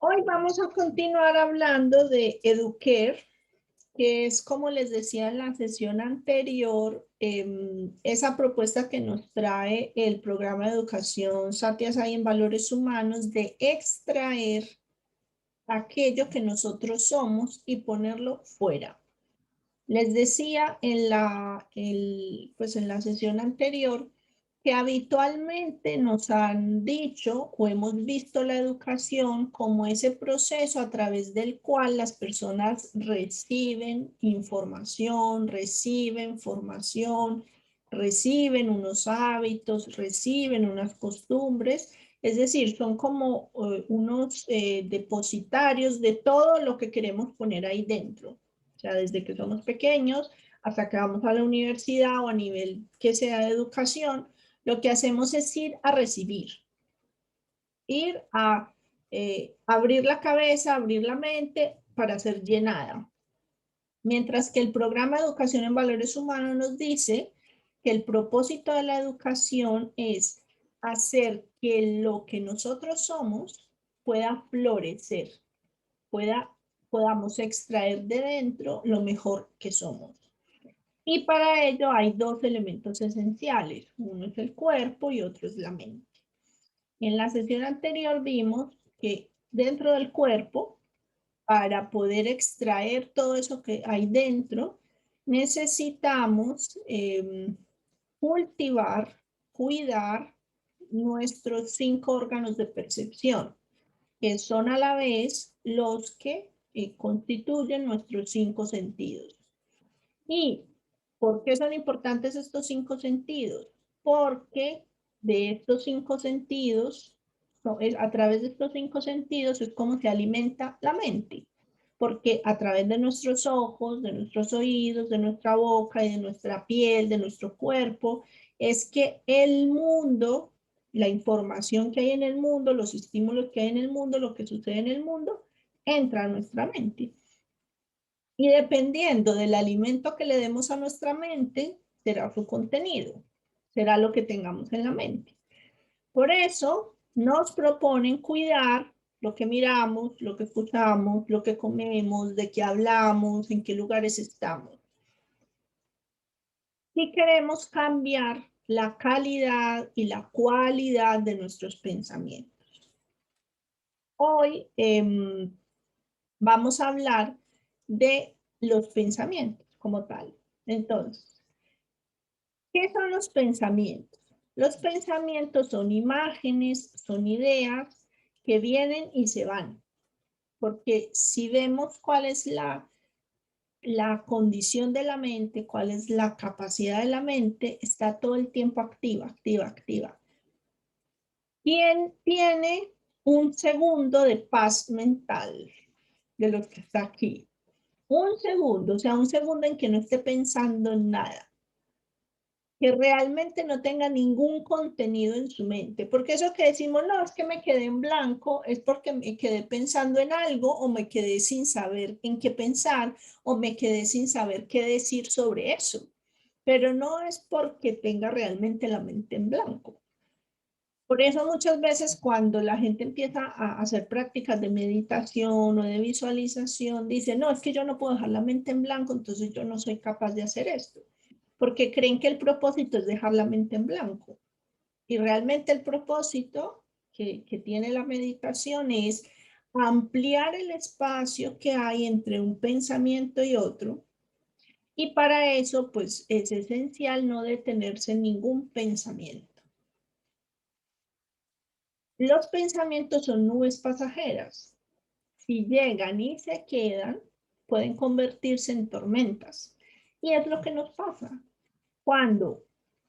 Hoy vamos a continuar hablando de Educare, que es, como les decía en la sesión anterior, esa propuesta que nos trae el programa de educación Satya Sai en Valores Humanos de extraer aquello que nosotros somos y ponerlo fuera. Les decía en la sesión anterior que habitualmente nos han dicho o hemos visto la educación como ese proceso a través del cual las personas reciben información, reciben formación, reciben unos hábitos, reciben unas costumbres. Es decir, son como unos depositarios de todo lo que queremos poner ahí dentro. O sea, desde que somos pequeños hasta que vamos a la universidad o a nivel que sea de educación, lo que hacemos es ir a recibir, ir a abrir la cabeza, abrir la mente para ser llenada. Mientras que el programa de educación en valores humanos nos dice que el propósito de la educación es hacer que lo que nosotros somos pueda florecer, podamos extraer de dentro lo mejor que somos. Y para ello hay dos elementos esenciales. Uno es el cuerpo y otro es la mente. En la sesión anterior vimos que dentro del cuerpo, para poder extraer todo eso que hay dentro, necesitamos cultivar, cuidar nuestros 5 órganos de percepción, que son a la vez los que constituyen nuestros 5 sentidos. ¿Y por qué son importantes estos 5 sentidos? Porque de estos 5 sentidos, a través de estos 5 sentidos es como se alimenta la mente. Porque a través de nuestros ojos, de nuestros oídos, de nuestra boca y de nuestra piel, de nuestro cuerpo, es que el mundo, la información que hay en el mundo, los estímulos que hay en el mundo, lo que sucede en el mundo, entra a nuestra mente. Y dependiendo del alimento que le demos a nuestra mente, será su contenido, será lo que tengamos en la mente. Por eso nos proponen cuidar lo que miramos, lo que escuchamos, lo que comemos, de qué hablamos, en qué lugares estamos. Y queremos cambiar la calidad y la cualidad de nuestros pensamientos. Hoy vamos a hablar de los pensamientos como tal. Entonces, ¿qué son los pensamientos? Los pensamientos son imágenes, son ideas que vienen y se van. Porque si vemos cuál es la condición de la mente, cuál es la capacidad de la mente, está todo el tiempo activa, activa, activa. ¿Quién tiene un segundo de paz mental de los que está aquí? Un segundo, o sea, un segundo en que no esté pensando en nada, que realmente no tenga ningún contenido en su mente, porque eso que decimos, no, es que me quedé en blanco, es porque me quedé pensando en algo o me quedé sin saber en qué pensar o me quedé sin saber qué decir sobre eso, pero no es porque tenga realmente la mente en blanco. Por eso muchas veces cuando la gente empieza a hacer prácticas de meditación o de visualización, dice, no, es que yo no puedo dejar la mente en blanco, entonces yo no soy capaz de hacer esto. Porque creen que el propósito es dejar la mente en blanco. Y realmente el propósito que tiene la meditación es ampliar el espacio que hay entre un pensamiento y otro. Y para eso, pues, es esencial no detenerse en ningún pensamiento. Los pensamientos son nubes pasajeras. Si llegan y se quedan, pueden convertirse en tormentas. Y es lo que nos pasa. Cuando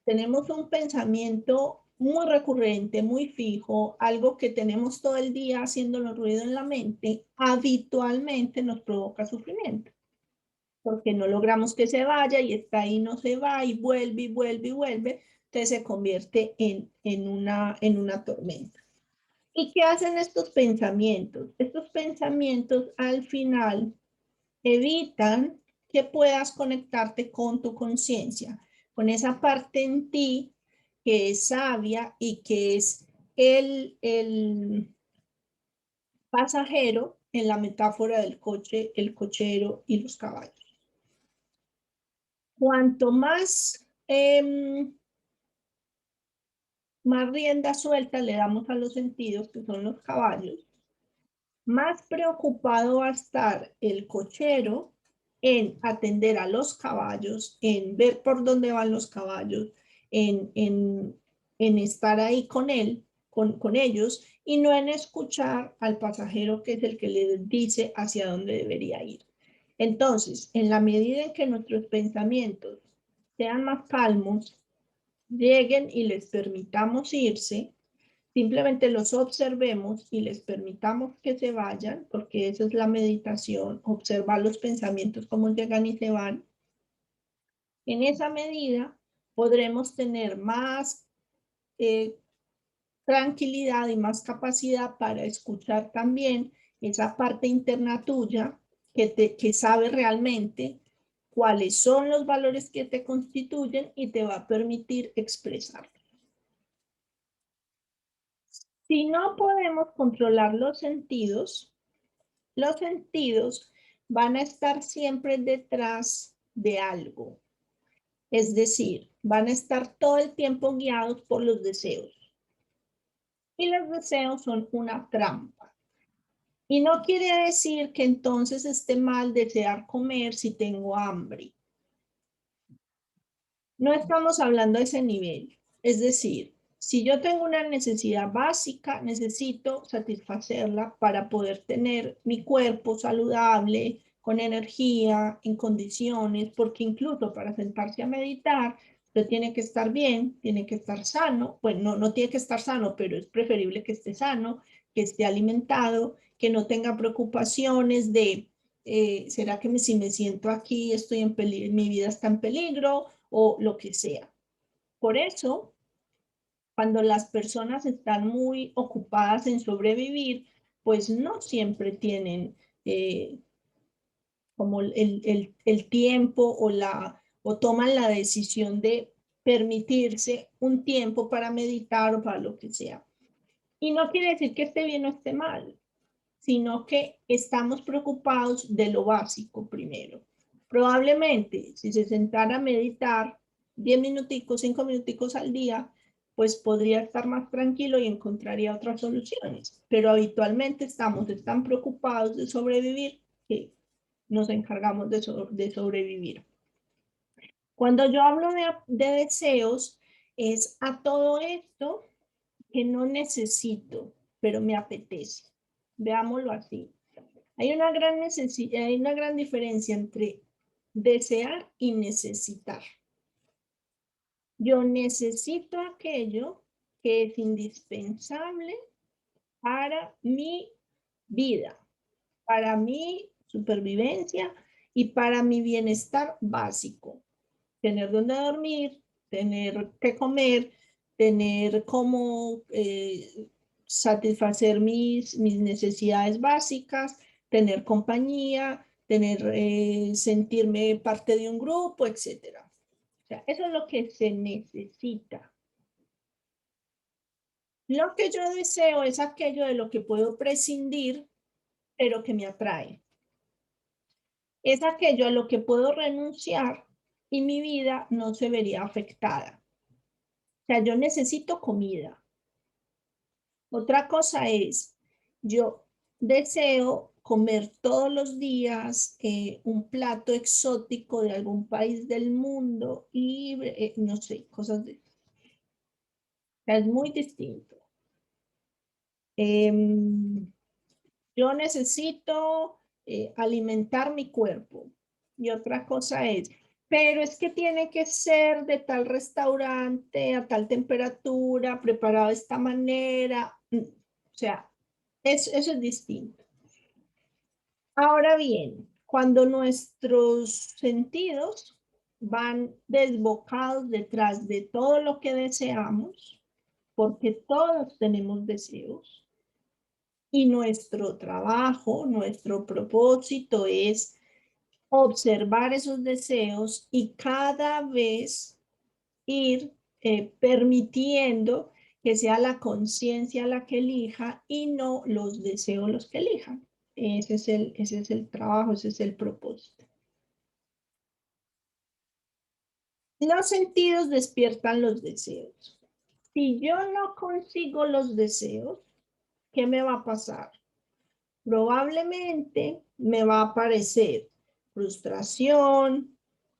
tenemos un pensamiento muy recurrente, muy fijo, algo que tenemos todo el día haciéndonos ruido en la mente, habitualmente nos provoca sufrimiento, porque no logramos que se vaya y está ahí, no se va y vuelve y vuelve y vuelve, entonces se convierte en una tormenta. ¿Y qué hacen estos pensamientos? Estos pensamientos al final evitan que puedas conectarte con tu conciencia, con esa parte en ti que es sabia y que es el pasajero en la metáfora del coche, el cochero y los caballos. Cuanto más, más rienda suelta le damos a los sentidos, que son los caballos, más preocupado va a estar el cochero en atender a los caballos, en ver por dónde van los caballos, en estar ahí con él, con ellos, y no en escuchar al pasajero que es el que le dice hacia dónde debería ir. Entonces, en la medida en que nuestros pensamientos sean más calmos, lleguen y les permitamos irse, simplemente los observemos y les permitamos que se vayan, porque esa es la meditación, observar los pensamientos, cómo llegan y se van. En esa medida podremos tener más tranquilidad y más capacidad para escuchar también esa parte interna tuya que sabe realmente cuáles son los valores que te constituyen y te va a permitir expresarlos. Si no podemos controlar los sentidos van a estar siempre detrás de algo. Es decir, van a estar todo el tiempo guiados por los deseos. Y los deseos son una trampa. Y no quiere decir que entonces esté mal desear comer si tengo hambre. No estamos hablando de ese nivel. Es decir, si yo tengo una necesidad básica, necesito satisfacerla para poder tener mi cuerpo saludable, con energía, en condiciones, porque incluso para sentarse a meditar, usted tiene que estar bien, tiene que estar sano. Bueno, no tiene que estar sano, pero es preferible que esté sano, que esté alimentado, que no tenga preocupaciones de, ¿será que si me siento aquí estoy en peligro, mi vida está en peligro? O lo que sea. Por eso, cuando las personas están muy ocupadas en sobrevivir, pues no siempre tienen como el tiempo o toman la decisión de permitirse un tiempo para meditar o para lo que sea. Y no quiere decir que esté bien o esté mal, sino que estamos preocupados de lo básico primero. Probablemente, si se sentara a meditar 10 minuticos, 5 minuticos al día, pues podría estar más tranquilo y encontraría otras soluciones. Pero habitualmente estamos tan preocupados de sobrevivir que nos encargamos de sobrevivir. Cuando yo hablo de deseos, es a todo esto que no necesito, pero me apetece. Veámoslo así. Hay una gran diferencia entre desear y necesitar. Yo necesito aquello que es indispensable para mi vida, para mi supervivencia y para mi bienestar básico. Tener donde dormir, tener que comer, tener cómo satisfacer mis necesidades básicas, tener compañía, sentirme parte de un grupo, etc. O sea, eso es lo que se necesita. Lo que yo deseo es aquello de lo que puedo prescindir, pero que me atrae. Es aquello a lo que puedo renunciar y mi vida no se vería afectada. O sea, yo necesito comida. Otra cosa es, yo deseo comer todos los días un plato exótico de algún país del mundo y no sé, cosas de... O sea, es muy distinto. Yo necesito alimentar mi cuerpo. Y otra cosa es, pero es que tiene que ser de tal restaurante, a tal temperatura, preparado de esta manera. O sea, eso es distinto. Ahora bien, cuando nuestros sentidos van desbocados detrás de todo lo que deseamos, porque todos tenemos deseos, y nuestro trabajo, nuestro propósito es observar esos deseos y cada vez ir permitiendo que sea la conciencia la que elija y no los deseos los que elijan. Ese es el trabajo, ese es el propósito. Los sentidos despiertan los deseos. Si yo no consigo los deseos, ¿qué me va a pasar? Probablemente me va a aparecer frustración,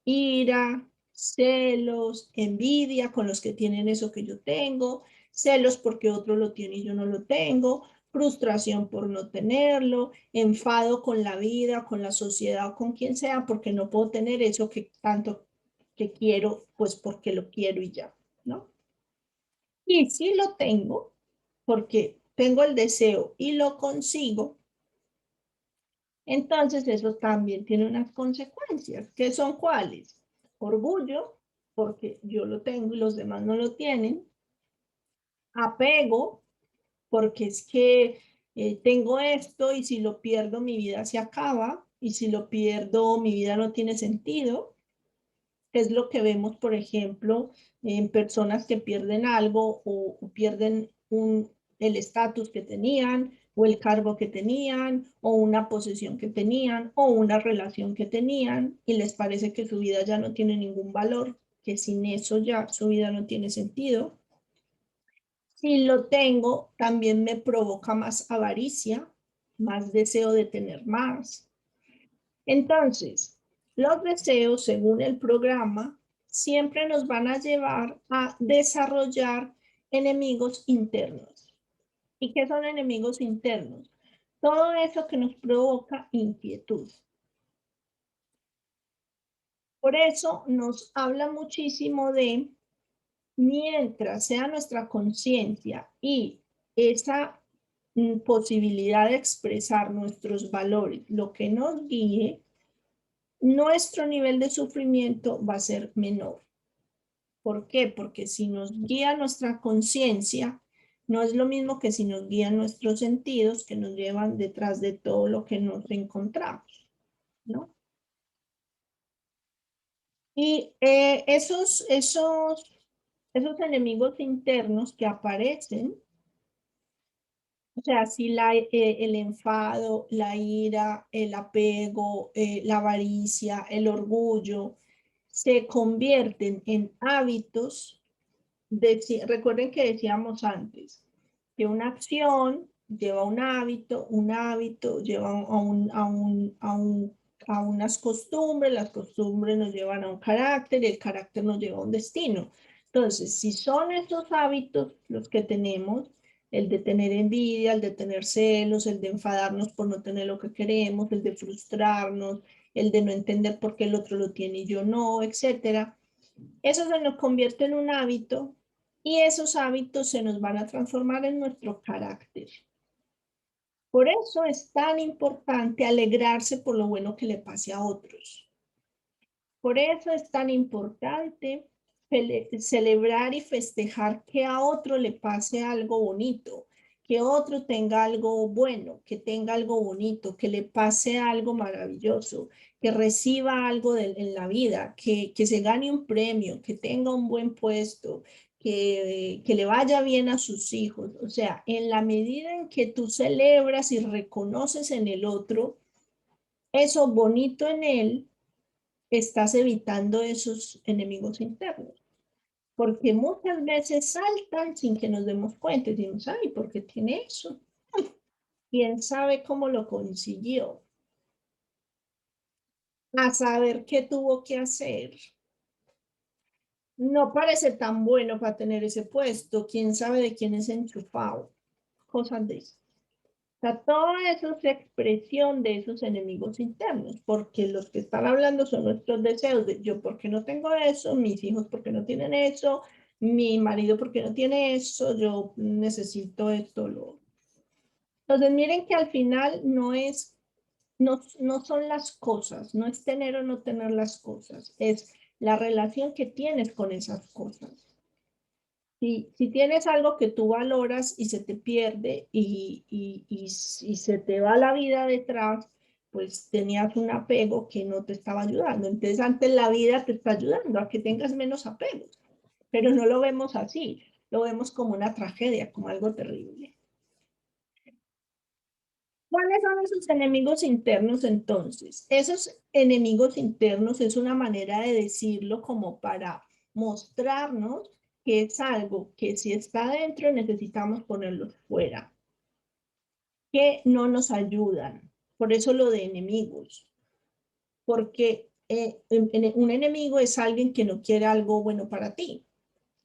ira, celos, envidia con los que tienen eso que yo tengo, celos porque otro lo tiene y yo no lo tengo, frustración por no tenerlo, enfado con la vida, con la sociedad o con quien sea porque no puedo tener eso que tanto que quiero, pues porque lo quiero y ya, ¿no? Y si lo tengo, porque tengo el deseo y lo consigo, entonces eso también tiene unas consecuencias. ¿Qué son cuáles? Orgullo, porque yo lo tengo y los demás no lo tienen. Apego, porque es que tengo esto y si lo pierdo mi vida se acaba y si lo pierdo mi vida no tiene sentido. Es lo que vemos, por ejemplo, en personas que pierden algo o pierden el estatus que tenían, o el cargo que tenían, o una posesión que tenían, o una relación que tenían, y les parece que su vida ya no tiene ningún valor, que sin eso ya su vida no tiene sentido. Si lo tengo, también me provoca más avaricia, más deseo de tener más. Entonces, los deseos, según el programa, siempre nos van a llevar a desarrollar enemigos internos. ¿Y qué son enemigos internos? Todo eso que nos provoca inquietud. Por eso nos habla muchísimo de, mientras sea nuestra conciencia y esa posibilidad de expresar nuestros valores, lo que nos guíe, nuestro nivel de sufrimiento va a ser menor. ¿Por qué? Porque si nos guía nuestra conciencia, no es lo mismo que si nos guían nuestros sentidos que nos llevan detrás de todo lo que nos encontramos, ¿no? Y esos enemigos internos que aparecen, o sea, si el enfado, la ira, el apego, la avaricia, el orgullo, se convierten en hábitos. Recuerden que decíamos antes que una acción lleva un hábito lleva a unas costumbres, las costumbres nos llevan a un carácter y el carácter nos lleva a un destino. Entonces, si son estos hábitos los que tenemos, el de tener envidia, el de tener celos, el de enfadarnos por no tener lo que queremos, el de frustrarnos, el de no entender por qué el otro lo tiene y yo no, etcétera. Eso se nos convierte en un hábito y esos hábitos se nos van a transformar en nuestro carácter. Por eso es tan importante alegrarse por lo bueno que le pase a otros. Por eso es tan importante celebrar y festejar que a otro le pase algo bonito, que otro tenga algo bueno, que tenga algo bonito, que le pase algo maravilloso, que reciba algo en la vida, que se gane un premio, que tenga un buen puesto, que le vaya bien a sus hijos. O sea, en la medida en que tú celebras y reconoces en el otro eso bonito en él, estás evitando esos enemigos internos. Porque muchas veces saltan sin que nos demos cuenta y decimos, ay, ¿por qué tiene eso? ¿Quién sabe cómo lo consiguió? A saber qué tuvo que hacer. No parece tan bueno para tener ese puesto. ¿Quién sabe de quién es enchufado? Cosas de eso. O sea, todo eso es expresión de esos enemigos internos, porque los que están hablando son nuestros deseos de yo, ¿por qué no tengo eso? Mis hijos, ¿por qué no tienen eso? Mi marido, ¿por qué no tiene eso? Yo necesito esto. Entonces, miren que al final no son las cosas, no es tener o no tener las cosas, es la relación que tienes con esas cosas. Si tienes algo que tú valoras y se te pierde y se te va la vida detrás, pues tenías un apego que no te estaba ayudando. Entonces antes la vida te está ayudando a que tengas menos apegos, pero no lo vemos así. lo vemos como una tragedia, como algo terrible. ¿Cuáles son esos enemigos internos entonces? Esos enemigos internos es una manera de decirlo como para mostrarnos que es algo que si está dentro necesitamos ponerlo fuera, que no nos ayudan. Por eso lo de enemigos, porque un enemigo es alguien que no quiere algo bueno para ti.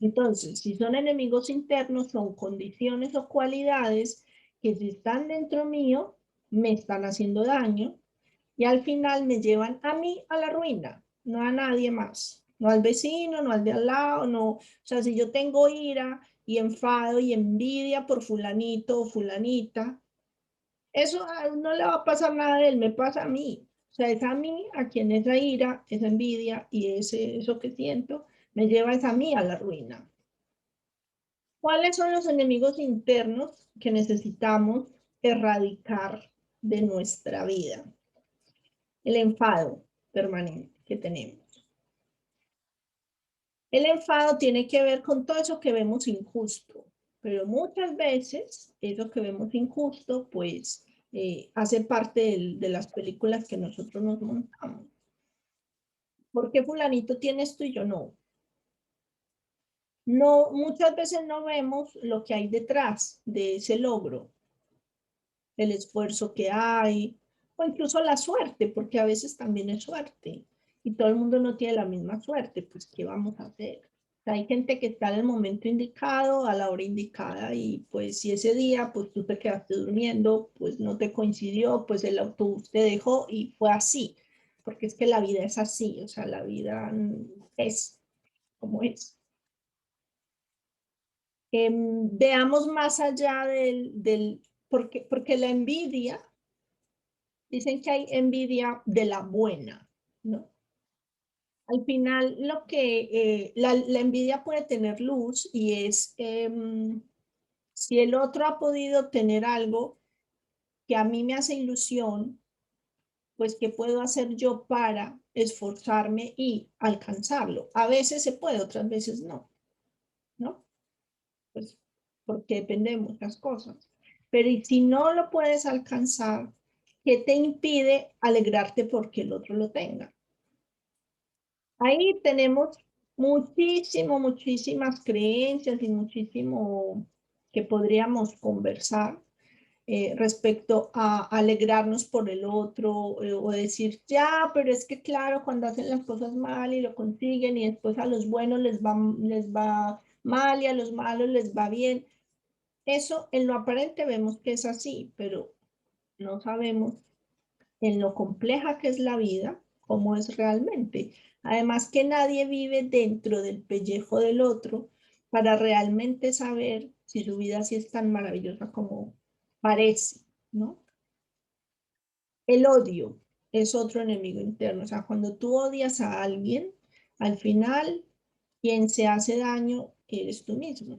Entonces, si son enemigos internos, son condiciones o cualidades que si están dentro mío, me están haciendo daño y al final me llevan a mí a la ruina, no a nadie más, no al vecino, no al de al lado, no. O sea, si yo tengo ira y enfado y envidia por fulanito o fulanita, eso no le va a pasar nada a él, me pasa a mí. O sea, es a mí a quien esa ira, esa envidia y eso que siento me lleva es a mí a la ruina. ¿Cuáles son los enemigos internos que necesitamos erradicar de nuestra vida? El enfado permanente que tenemos. El enfado tiene que ver con todo eso que vemos injusto, pero muchas veces eso que vemos injusto, pues, hace parte de las películas que nosotros nos montamos. ¿Por qué fulanito tiene esto y yo no? No, muchas veces no vemos lo que hay detrás de ese logro, el esfuerzo que hay, o incluso la suerte, porque a veces también es suerte, y todo el mundo no tiene la misma suerte, pues ¿qué vamos a hacer? O sea, hay gente que está en el momento indicado, a la hora indicada, y pues si ese día pues tú te quedaste durmiendo, pues no te coincidió, pues el autobús te dejó y fue así, porque es que la vida es así, o sea, la vida es como es. Veamos más allá porque la envidia, dicen que hay envidia de la buena, ¿no? Al final, la envidia puede tener luz y es si el otro ha podido tener algo que a mí me hace ilusión, pues ¿qué puedo hacer yo para esforzarme y alcanzarlo? A veces se puede, otras veces no, ¿no? Pues porque depende de muchas cosas. Pero y si no lo puedes alcanzar, ¿qué te impide alegrarte porque el otro lo tenga? Ahí tenemos muchísimas creencias y muchísimo que podríamos conversar respecto a alegrarnos por el otro o decir, ya, pero es que claro, cuando hacen las cosas mal y lo consiguen y después a los buenos les va mal y a los malos les va bien. Eso en lo aparente vemos que es así, pero no sabemos en lo compleja que es la vida, cómo es realmente. Además que nadie vive dentro del pellejo del otro para realmente saber si su vida sí es tan maravillosa como parece, ¿no? El odio es otro enemigo interno. O sea, cuando tú odias a alguien, al final quien se hace daño eres tú mismo.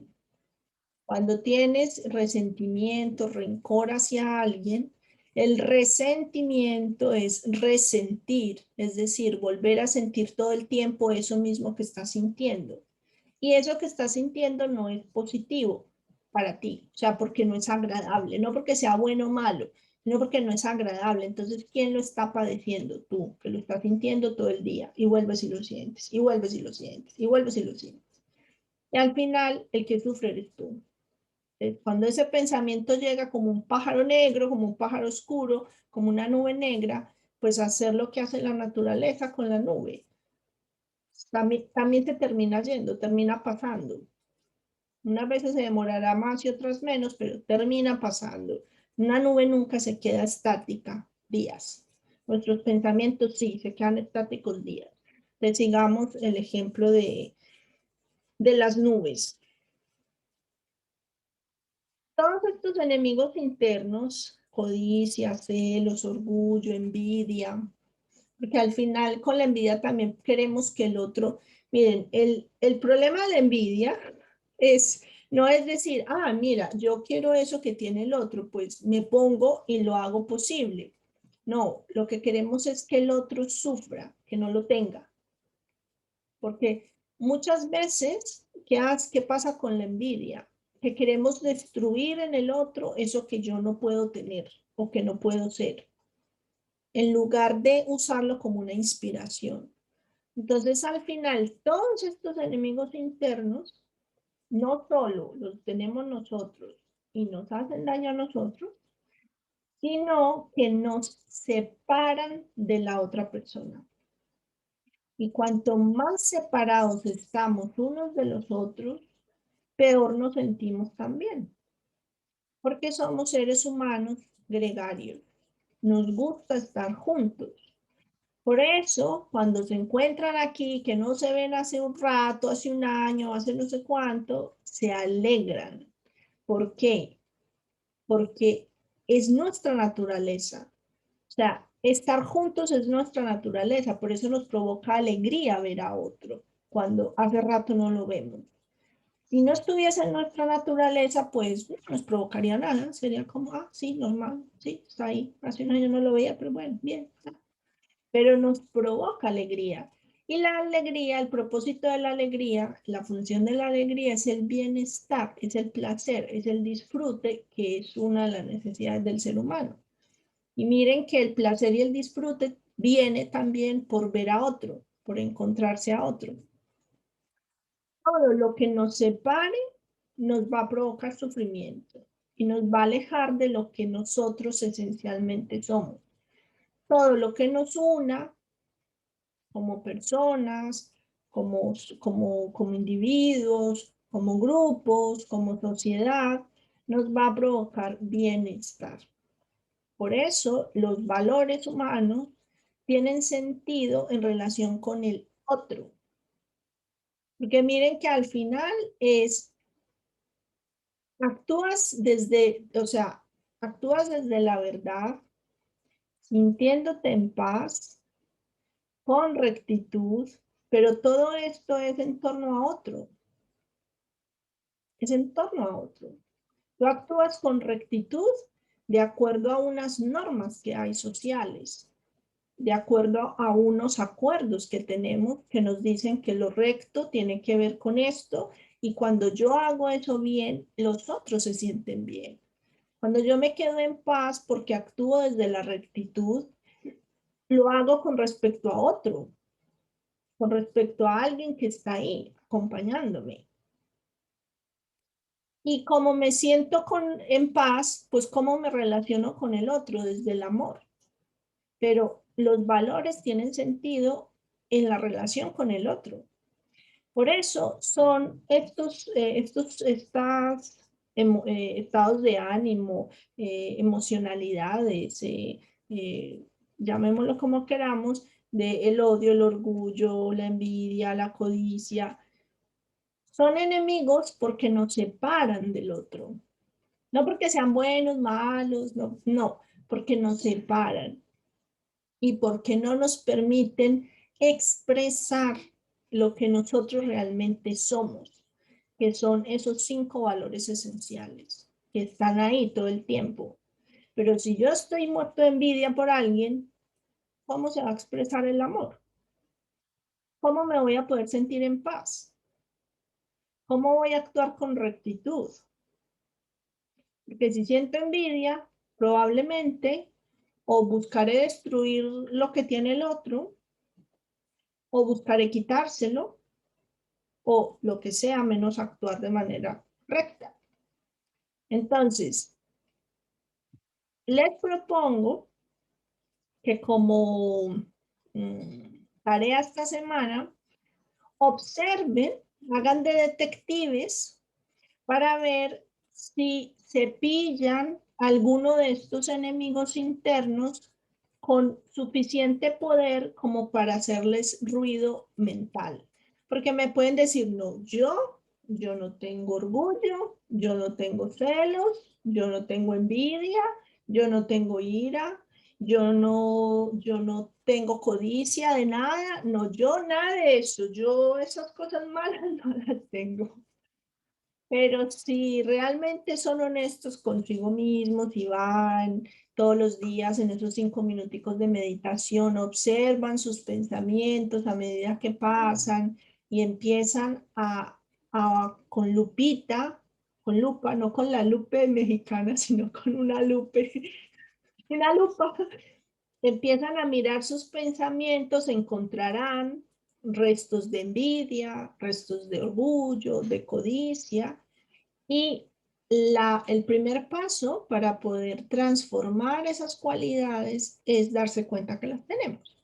Cuando tienes resentimiento, rencor hacia alguien, el resentimiento es resentir, es decir, volver a sentir todo el tiempo eso mismo que estás sintiendo. Y eso que estás sintiendo no es positivo para ti, o sea, porque no es agradable, no porque sea bueno o malo, sino porque no es agradable. Entonces, ¿quién lo está padeciendo? Tú, que lo estás sintiendo todo el día y vuelves y lo sientes, y vuelves y lo sientes, y vuelves y lo sientes. Y al final, el que sufre eres tú. Cuando ese pensamiento llega como un pájaro negro, como un pájaro oscuro, como una nube negra, pues hacer lo que hace la naturaleza con la nube. También se termina yendo, termina pasando. Unas veces se demorará más y otras menos, pero termina pasando. Una nube nunca se queda estática días. Nuestros pensamientos sí, se quedan estáticos días. Entonces, sigamos el ejemplo de las nubes. Todos estos enemigos internos, codicia, celos, orgullo, envidia, porque al final con la envidia también queremos que el otro, miren, el problema de la envidia es, no es decir, ah, mira, yo quiero eso que tiene el otro, pues me pongo y lo hago posible. No, lo que queremos es que el otro sufra, que no lo tenga, porque muchas veces, ¿qué pasa con la envidia? Que queremos destruir en el otro eso que yo no puedo tener o que no puedo ser, en lugar de usarlo como una inspiración. Entonces, al final, todos estos enemigos internos, no solo los tenemos nosotros y nos hacen daño a nosotros, sino que nos separan de la otra persona. Y cuanto más separados estamos unos de los otros, peor nos sentimos también. Porque somos seres humanos gregarios. Nos gusta estar juntos. Por eso, cuando se encuentran aquí, que no se ven hace un rato, hace un año, hace no sé cuánto, se alegran. ¿Por qué? Porque es nuestra naturaleza. O sea, estar juntos es nuestra naturaleza, por eso nos provoca alegría ver a otro cuando hace rato no lo vemos. Si no estuviese en nuestra naturaleza, pues no nos provocaría nada, sería como, ah, sí, normal, sí, está ahí, hace un año no lo veía, pero bueno, bien. Pero nos provoca alegría. Y la alegría, el propósito de la alegría, la función de la alegría es el bienestar, es el placer, es el disfrute, que es una de las necesidades del ser humano. Y miren que el placer y el disfrute viene también por ver a otro, por encontrarse a otro. Todo lo que nos separe nos va a provocar sufrimiento y nos va a alejar de lo que nosotros esencialmente somos. Todo lo que nos una como personas, como individuos, como grupos, como sociedad, nos va a provocar bienestar. Por eso los valores humanos tienen sentido en relación con el otro. Porque miren que al final actúas desde la verdad, sintiéndote en paz, con rectitud, pero todo esto es en torno a otro. Es en torno a otro. Tú actúas con rectitud de acuerdo a unas normas que hay sociales, de acuerdo a unos acuerdos que tenemos que nos dicen que lo recto tiene que ver con esto y cuando yo hago eso bien, los otros se sienten bien. Cuando yo me quedo en paz porque actúo desde la rectitud, lo hago con respecto a otro, con respecto a alguien que está ahí acompañándome. Y como me siento en paz, pues cómo me relaciono con el otro desde el amor. Pero los valores tienen sentido en la relación con el otro. Por eso son estos estados de ánimo, emocionalidades, llamémoslo como queramos, de el odio, el orgullo, la envidia, la codicia, son enemigos porque nos separan del otro. No porque sean buenos, malos, no, no, porque nos separan y porque no nos permiten expresar lo que nosotros realmente somos, que son esos 5 valores esenciales que están ahí todo el tiempo. Pero si yo estoy muerto de envidia por alguien, ¿cómo se va a expresar el amor? ¿Cómo me voy a poder sentir en paz? ¿Cómo voy a actuar con rectitud? Porque si siento envidia, probablemente o buscaré destruir lo que tiene el otro, o buscaré quitárselo, o lo que sea, menos actuar de manera recta. Entonces, les propongo que como tarea esta semana, observen, hagan de detectives para ver si se pillan alguno de estos enemigos internos con suficiente poder como para hacerles ruido mental. Porque me pueden decir, no, yo no tengo orgullo, yo no tengo celos, yo no tengo envidia, yo no tengo ira, yo no tengo codicia de nada, no, yo nada de eso, yo esas cosas malas no las tengo. Pero si realmente son honestos consigo mismos y van todos los días en esos 5 minuticos de meditación, observan sus pensamientos a medida que pasan y empiezan con lupita, con lupa, no con la lupe mexicana, sino con una una lupa, empiezan a mirar sus pensamientos, encontrarán restos de envidia, restos de orgullo, de codicia, y el primer paso para poder transformar esas cualidades es darse cuenta que las tenemos.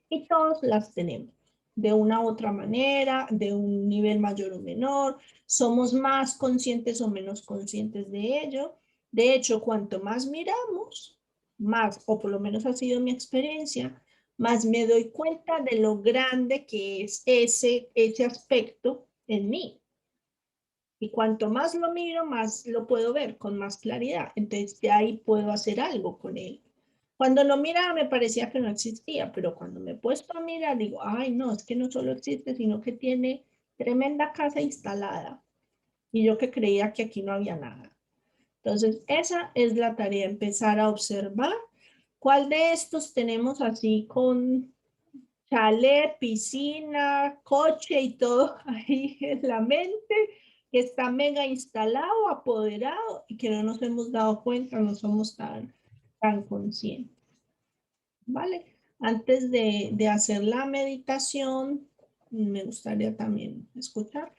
Y todos las tenemos, de una u otra manera, de un nivel mayor o menor. Somos más conscientes o menos conscientes de ello. De hecho, cuanto más miramos, más, o por lo menos ha sido mi experiencia, más me doy cuenta de lo grande que es ese aspecto en mí. Y cuanto más lo miro, más lo puedo ver con más claridad. Entonces, de ahí puedo hacer algo con él. Cuando lo miraba me parecía que no existía, pero cuando me he puesto a mirar, digo, ay, no, es que no solo existe, sino que tiene tremenda casa instalada. Y yo que creía que aquí no había nada. Entonces, esa es la tarea, empezar a observar cuál de estos tenemos así con chalet, piscina, coche y todo ahí en la mente, que está mega instalado, apoderado y que no nos hemos dado cuenta, no somos tan conscientes. ¿Vale? Antes de hacer la meditación, me gustaría también escuchar.